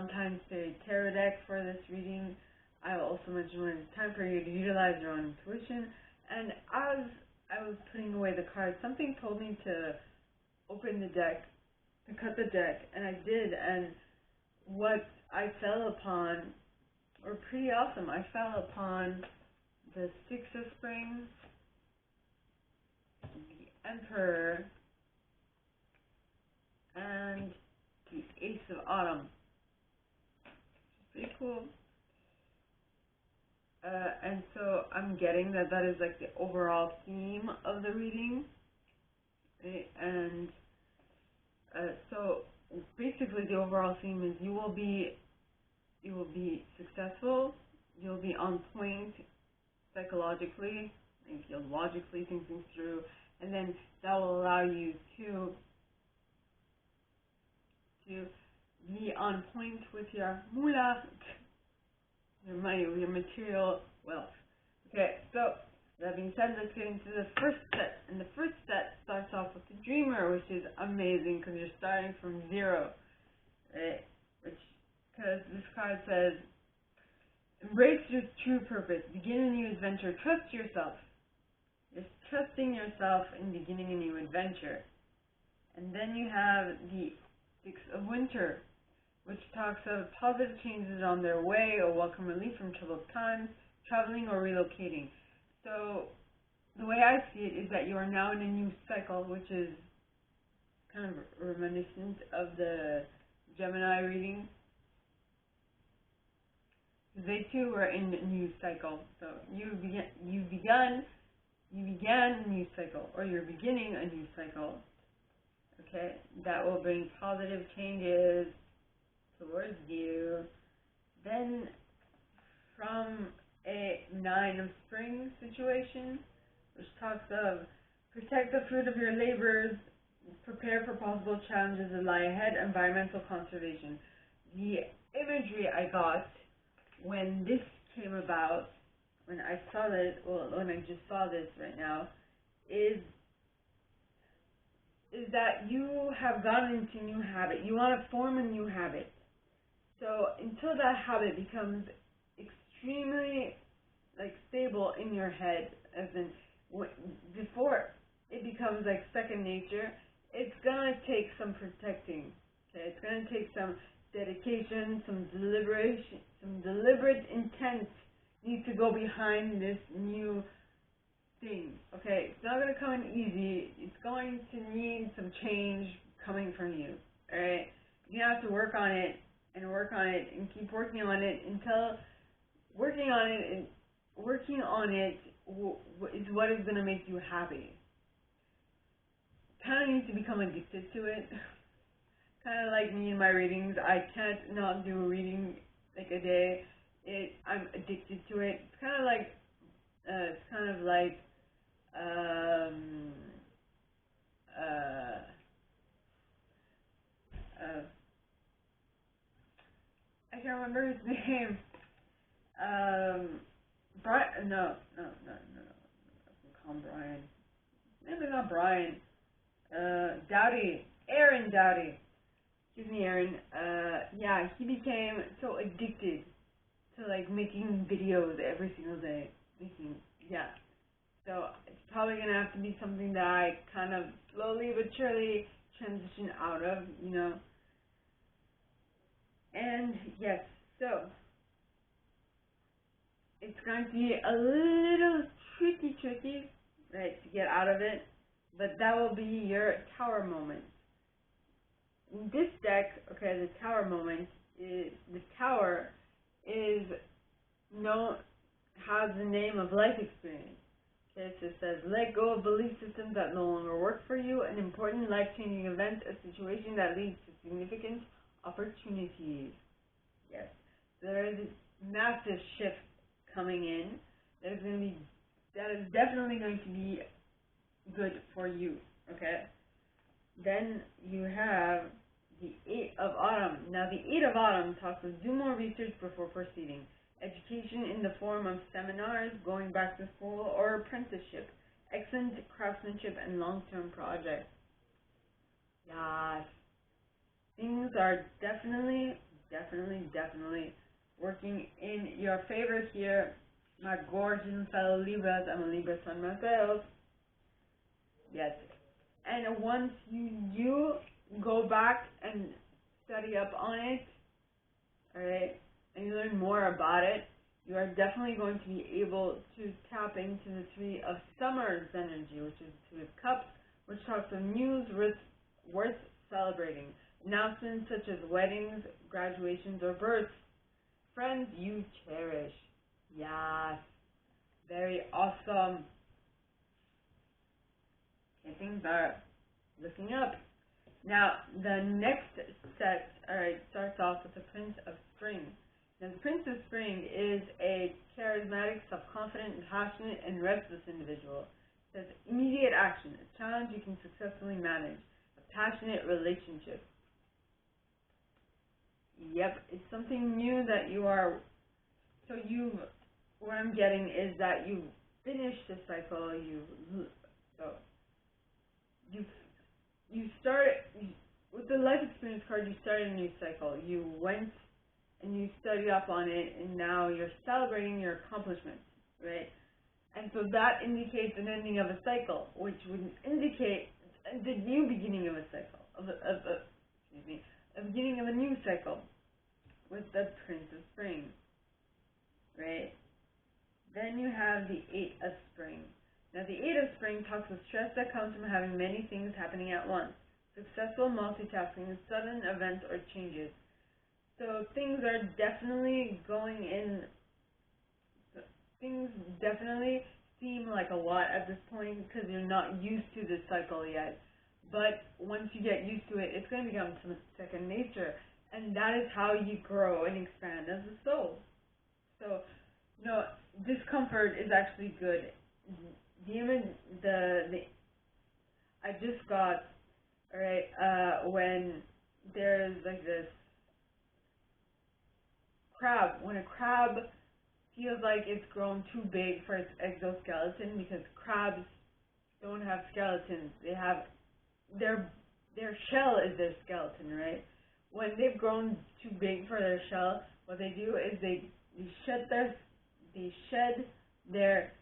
Valentine's Day tarot deck for this reading. I will also mention when it's time for you to utilize your own intuition. And as I was putting away the cards, something told me to open the deck, to cut the deck, and I did. And what I fell upon were pretty awesome. I fell upon the Six of Springs, the Emperor, and the Ace of Autumn. Pretty cool. And so I'm getting that that is like the overall theme of the reading. Okay? And so basically the overall theme is you will be successful, you'll be on point psychologically, and you'll logically think things through, and then that will allow you to be on point with your moolah, your money, your material wealth. Okay, so that being said, let's get into the first set. And the first set starts off with the Dreamer, which is amazing because you're starting from zero, right? Because this card says, embrace your true purpose, begin a new adventure, trust yourself. You're trusting yourself in beginning a new adventure. And then you have the Six of Winter, which talks of positive changes on their way or welcome relief from troubled times, traveling or relocating. So the way I see it is that you are now in a new cycle, which is kind of reminiscent of the Gemini reading. They too were in a new cycle. So you began a new cycle, or you're beginning a new cycle. Okay, that will bring positive changes towards you. Then from a Nine of Spring situation, which talks of protect the fruit of your labors, prepare for possible challenges that lie ahead, environmental conservation. The imagery I got when this came about, when I saw this, well, when I just saw this right now, is that you have gotten into a new habit. You want to form a new habit. So until that habit becomes extremely stable in your head, as in before it becomes like second nature, it's gonna take some protecting. Okay, it's gonna take some dedication, some deliberation, some deliberate intent needs to go behind this new thing. Okay, it's not gonna come in easy. It's going to need some change coming from you. All right, you have to work on it and work on it and keep working on it until working on it is what is going to make you happy. Kind of need to become addicted to it. Kind of like me in my readings. I can't not do a reading like a day. I'm addicted to it. It's kind of like I can't remember his name. Brian? No. I can call him Brian. Maybe not Brian. Dowdy. Aaron Dowdy. Excuse me, Aaron. Yeah, he became so addicted to making videos every single day. So it's probably gonna have to be something that I kind of slowly but surely transition out of, you know. And yes, so it's going to be a little tricky, right, to get out of it, but that will be your Tower moment. In this deck, okay, the Tower moment is, the Tower has the name of life experience. Okay, so it says, let go of belief systems that no longer work for you, an important life-changing event, a situation that leads to significant opportunities. Yes, so there is this massive shift coming in that is definitely going to be good for you. Okay. Then you have the Eight of Autumn. Now the Eight of Autumn talks of do more research before proceeding. Education in the form of seminars, going back to school, or apprenticeship. Excellent craftsmanship and long-term projects. Yes. Things are definitely definitely working in your favor here, my gorgeous fellow Libras. I'm a Libra sun myself. Yes. And once you go back and study up on it, alright, and you learn more about it, you are definitely going to be able to tap into the Three of Summer's energy, which is the Three of Cups, which talks of news worth celebrating, announcements such as weddings, graduations, or births, friends you cherish. Yes, very awesome. Okay, things are looking up. Now, the next set, alright, starts off with the Prince of Spring. Now, the Prince of Spring is a charismatic, self-confident, passionate, and restless individual. It says immediate action, a challenge you can successfully manage, a passionate relationship. Yep, it's something new that you are, what I'm getting is that you finished the cycle, you started, with the life experience card, you started a new cycle. You went and you studied up on it, and now you're celebrating your accomplishments, right? And so that indicates an ending of a cycle, which would indicate the new beginning of a cycle, a beginning of a new cycle with the Prince of Spring, right? Then you have the Eight of Spring. Now, the Eight of Spring talks of stress that comes from having many things happening at once, successful multitasking, sudden events or changes. So things are definitely going in, things definitely seem like a lot at this point because you're not used to this cycle yet. But once you get used to it, it's going to become second nature. And that is how you grow and expand as a soul. So, discomfort is actually good. I just got, when there's like this crab, when a crab feels like it's grown too big for its exoskeleton, because crabs don't have skeletons, they have, their shell is their skeleton, right? When they've grown too big for their shell, what they do is they shed their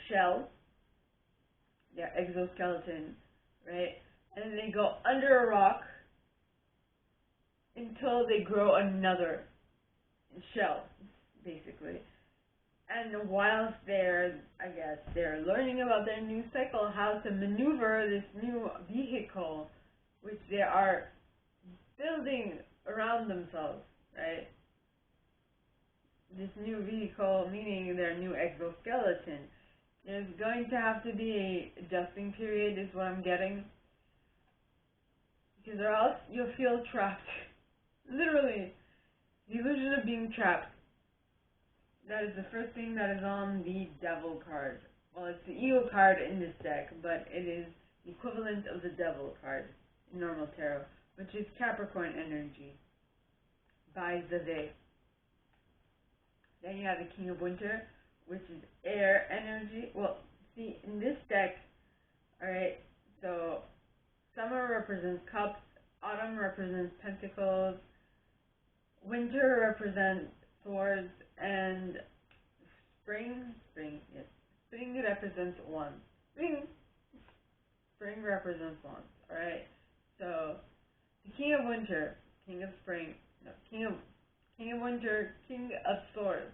shell, their exoskeleton, right? And then they go under a rock until they grow another shell, basically. And whilst they're learning about their new cycle, how to maneuver this new vehicle, which they are building around themselves, right? This new vehicle, meaning their new exoskeleton. There's going to have to be an adjusting period, is what I'm getting. Because or else you'll feel trapped. Literally. The illusion of being trapped. That is the first thing that is on the Devil card. Well, it's the Ego card in this deck, but it is the equivalent of the Devil card in normal tarot, which is Capricorn energy by Zave. Then you have the King of Winter, which is air energy. Well, see, in this deck, alright, so summer represents cups, autumn represents pentacles, winter represents swords, and spring represents wands. Spring represents wands, alright? So, the King of Winter, King of Spring, no, King of Winter, King of Swords,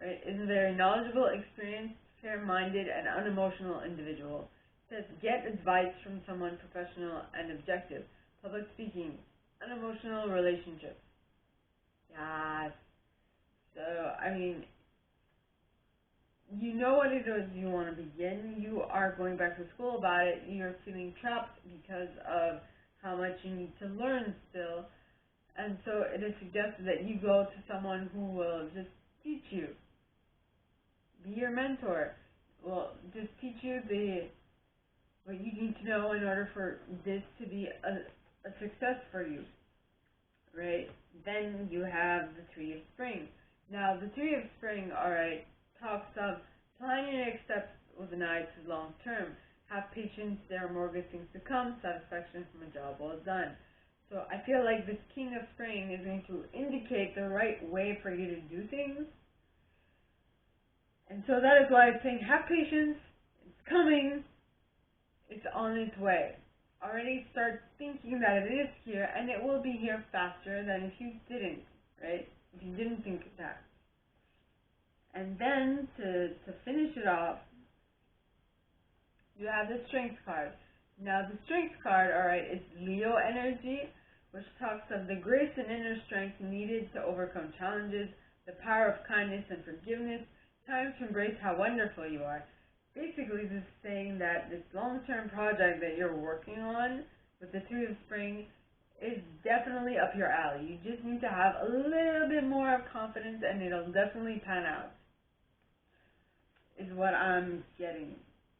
right, is a very knowledgeable, experienced, fair-minded, and unemotional individual. It says, get advice from someone professional and objective. Public speaking, unemotional relationships. Yes. So, I mean, you know what it is you want to begin. You are going back to school about it. You're feeling trapped because of how much you need to learn still. And so it is suggested that you go to someone who will just teach you. Be your mentor. Will just teach you what you need to know in order for this to be a success for you. Right? Then you have the Three of Spring. Now, the Three of Spring, alright, talks of planning your next steps with an eye to long term. Have patience, there are more good things to come, satisfaction from a job well done. So I feel like this King of Spring is going to indicate the right way for you to do things. And so that is why I'm saying have patience. It's coming. It's on its way. Already start thinking that it is here, and it will be here faster than if you didn't, right? If you didn't think that. And then to finish it off, you have the Strength card. Now the Strength card, alright, is Leo energy, which talks of the grace and inner strength needed to overcome challenges, the power of kindness and forgiveness, time to embrace how wonderful you are. Basically, this is saying that this long-term project that you're working on with the Three of Spring is definitely up your alley. You just need to have a little bit more of confidence and it'll definitely pan out, is what I'm getting.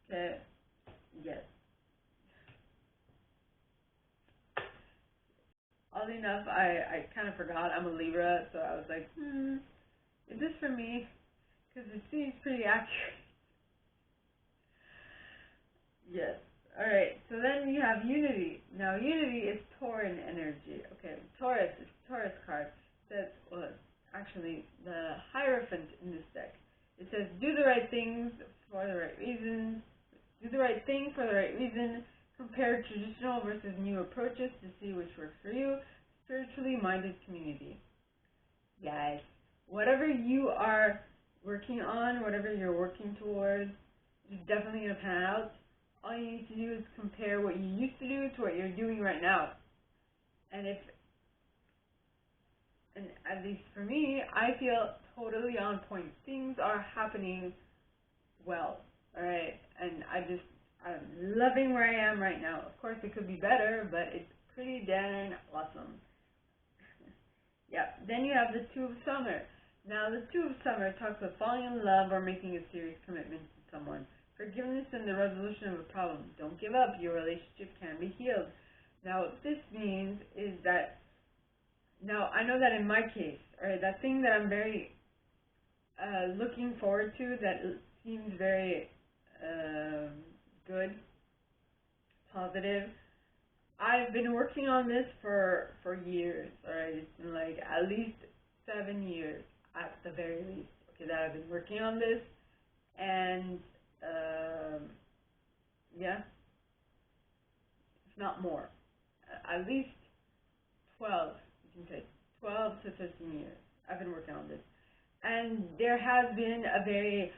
Okay? Yes. Oddly enough, I kind of forgot I'm a Libra, so I was like, is this for me? Because it seems pretty accurate. Yes. Alright, so then you have Unity. Now, Unity is Tauran energy. Okay, Taurus is Taurus card. It says, well, actually, the Hierophant in this deck. It says, do the right things for the right reasons. Do the right thing for the right reason. Compare traditional versus new approaches to see which works for you. Spiritually minded community. Guys, whatever you are working on, whatever you're working towards, is definitely going to pan out. All you need to do is compare what you used to do to what you're doing right now. And at least for me, I feel totally on point. Things are happening well, alright? And I'm loving where I am right now. Of course, it could be better, but it's pretty darn awesome. Yep. Then you have the Two of Summer. Now, the Two of Summer talks about falling in love or making a serious commitment to someone. Forgiveness and the resolution of a problem. Don't give up. Your relationship can be healed. Now, what this means is that, now, I know that in my case, alright, that thing that I'm very looking forward to, that seems very good, positive, I've been working on this for years, alright? It's been like at least 7 years, at the very least, okay, that I've been working on this, and yeah, if not more, at least 12, you can say 12 to 15 years I've been working on this. And there has been a very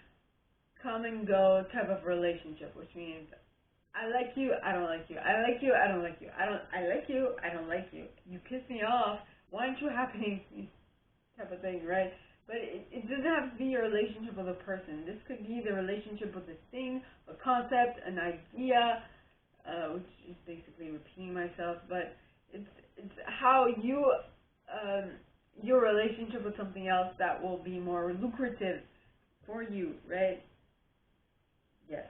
come and go type of relationship, which means I like you, I don't like you, I like you, I don't like you, I like you, I don't like you. You piss me off, why aren't you happening to me? Type of thing, right? But it doesn't have to be your relationship with a person. This could be the relationship with this thing, a concept, an idea, which is basically repeating myself, but it's how you, your relationship with something else that will be more lucrative for you, right? Yes.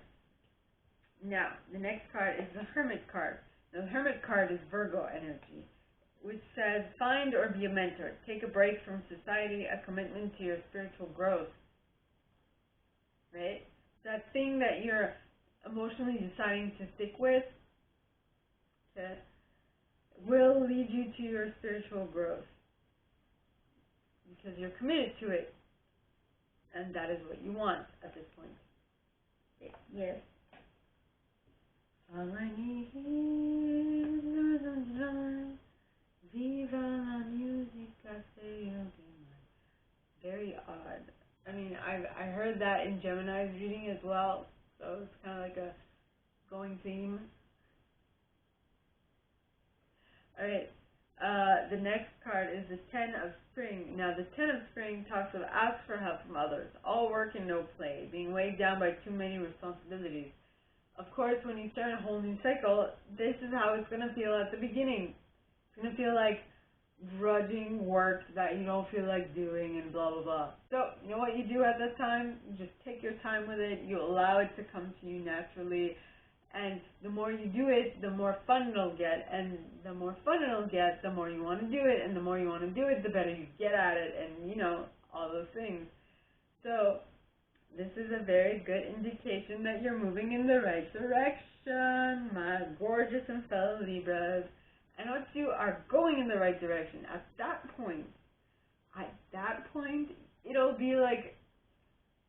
Now, the next card is the Hermit card. Now, the Hermit card is Virgo energy, which says, find or be a mentor. Take a break from society, a commitment to your spiritual growth. Right? That thing that you're emotionally deciding to stick with, okay, will lead you to your spiritual growth. Because you're committed to it. And that is what you want at this point. Yes. All I need is Viva la musica se very odd. I mean, I heard that in Gemini's reading as well, so it's kind of like a going theme. Alright, the next card is the Ten of Spring. Now, the Ten of Spring talks of ask for help from others, all work and no play, being weighed down by too many responsibilities. Of course, when you start a whole new cycle, this is how it's going to feel at the beginning. It's going to feel like drudging work that you don't feel like doing and blah, blah, blah. So, you know what you do at that time? You just take your time with it. You allow it to come to you naturally. And the more you do it, the more fun it'll get. And the more fun it'll get, the more you want to do it. And the more you want to do it, the better you get at it. And, you know, all those things. So, this is a very good indication that you're moving in the right direction, my gorgeous and fellow Libras. and once you are going in the right direction, at that point, it'll be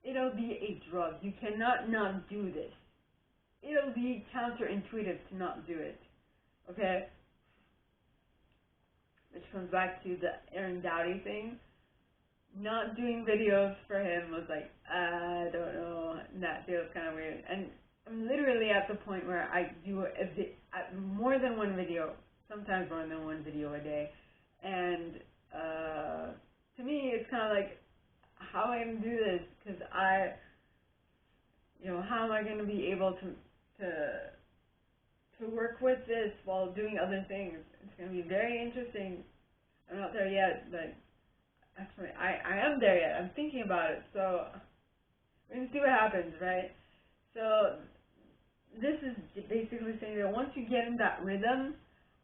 a drug. You cannot not do this. It'll be counterintuitive to not do it. Okay? Which comes back to the Aaron Dowdy thing. Not doing videos for him was like, I don't know, that feels kind of weird. And I'm literally at the point where I do more than one video, sometimes more than one video a day. And to me, it's kind of like, how am I going to do this? Because how am I going to be able to work with this while doing other things? It's going to be very interesting. I'm not there yet, but actually, I am there yet. I'm thinking about it, so we're going to see what happens, right? So this is basically saying that once you get in that rhythm,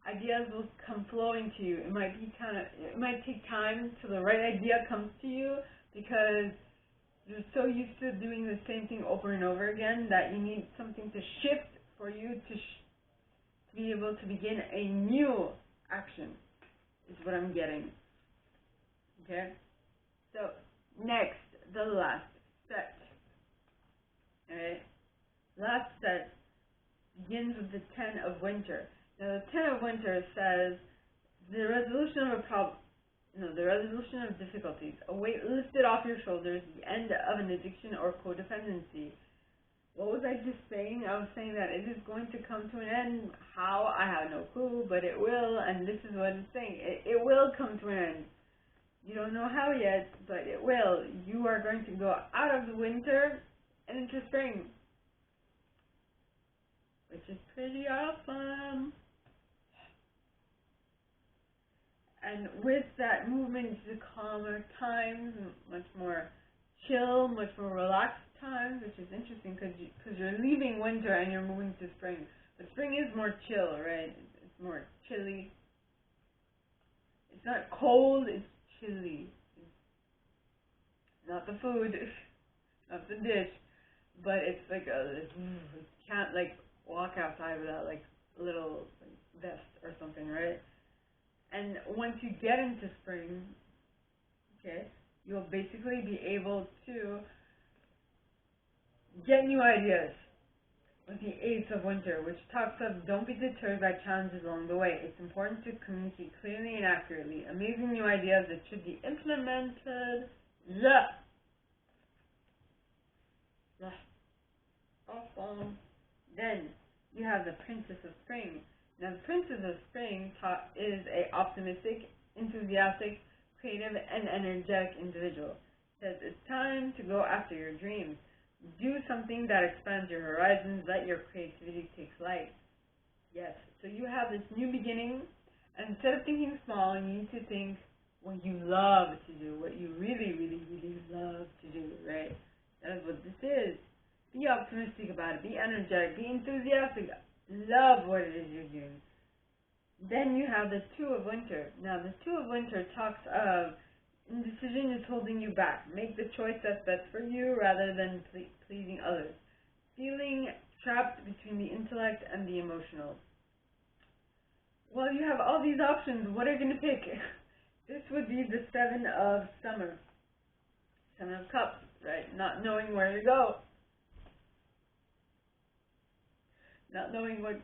ideas will come flowing to you. It might take time till the right idea comes to you, because you're so used to doing the same thing over and over again that you need something to shift for you to be able to begin a new action, is what I'm getting. Okay? So, next, the last set. Alright? Last set begins with the Ten of Winter. Now, the Ten of Winter says the resolution of difficulties, a weight lifted off your shoulders, the end of an addiction or codependency. What was I just saying? I was saying that it is going to come to an end. How? I have no clue, but it will, and this is what it's saying. It will come to an end. You don't know how yet, but it will. You are going to go out of the winter and into spring, which is pretty awesome. And with that movement to calmer times, much more chill, much more relaxed times, which is interesting because you're leaving winter and you're moving to spring. But spring is more chill, right? It's more chilly. It's not cold, it's chilly. Not the food, not the dish, but it's like you can't like walk outside without like a little vest or something, right? And once you get into spring, okay, you'll basically be able to get new ideas with the Ace of Winter, which talks of don't be deterred by challenges along the way. It's important to communicate clearly and accurately. Amazing new ideas that should be implemented. Awesome. Then you have the Princess of Spring. Now, the Princess of Spring is a optimistic, enthusiastic, creative, and energetic individual. It says it's time to go after your dreams. Do something that expands your horizons. Let your creativity take flight. Yes, so you have this new beginning, and instead of thinking small, you need to think what you love to do, what you really, really, really love to do, right? That is what this is. Be optimistic about it. Be energetic. Be enthusiastic. Love what it is you're doing. Then you have the Two of Winter. Now, the Two of Winter talks of indecision is holding you back. Make the choice that's best for you rather than pleasing others. Feeling trapped between the intellect and the emotional. Well, you have all these options. What are you going to pick? This would be the Seven of Summer. Seven of Cups, right? Not knowing where to go. Not knowing what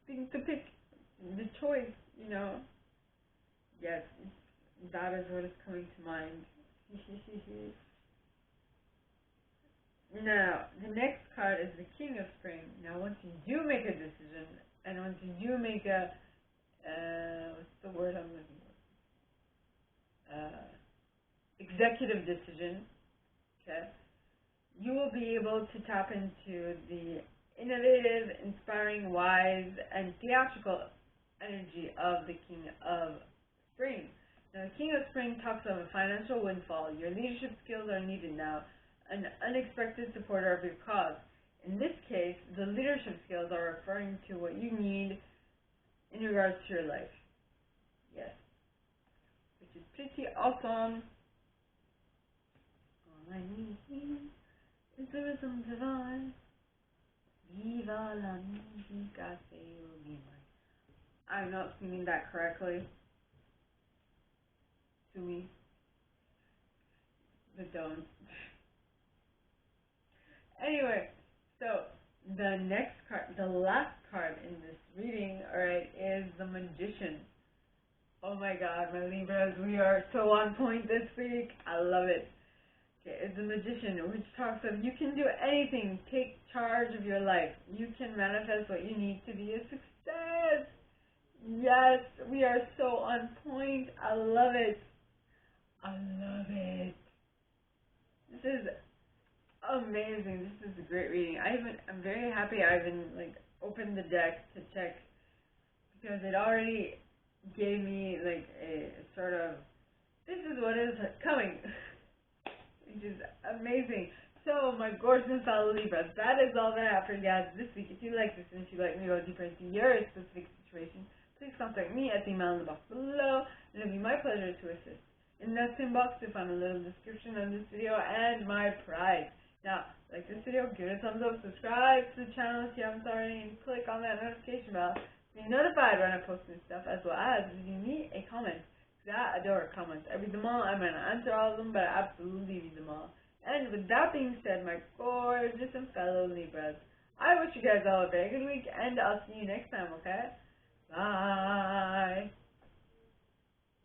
thing to pick. The choice, Yes, that is what is coming to mind. Now, the next card is the King of Spring. Now, once you do make a decision, and once you do make a, what's the word I'm looking for? Executive decision, okay, you will be able to tap into the innovative, inspiring, wise, and theatrical energy of the King of Spring. Now, the King of Spring talks of a financial windfall. Your leadership skills are needed now. An unexpected supporter of your cause. In this case, the leadership skills are referring to what you need in regards to your life. Yes. Which is pretty awesome. All I need is the rhythm divine. Viva la musica, say will be mine. I'm not speaking that correctly. To me. But don't. Anyway, so the next card, the last card in this reading, alright, is the Magician. Oh my god, my Libras, we are so on point this week. I love it. Okay, it's the Magician, which talks of you can do anything. Take charge of your life. You can manifest what you need to be a success. Yes, we are so on point. I love it. I love it. This is amazing. This is a great reading. I'm very happy I even opened the deck to check, because it already gave me a sort of, this is what is coming, which is amazing. So my gorgeous fellow Libras, that is all that I have for you guys this week. If you like this and if you'd like me to go deeper into your specific situation, please contact me at the email in the box below, and it'll be my pleasure to assist. In that same box, you'll find a little description of this video and my prize. Now, like this video, give it a thumbs up, subscribe to the channel if you haven't already, and click on that notification bell to be notified when I post new stuff, as well as leaving me a comment. I adore comments. I read them all. I'm going to answer all of them, but I absolutely read them all. And with that being said, my gorgeous and fellow Libras, I wish you guys all a very good week, and I'll see you next time, okay? Bye!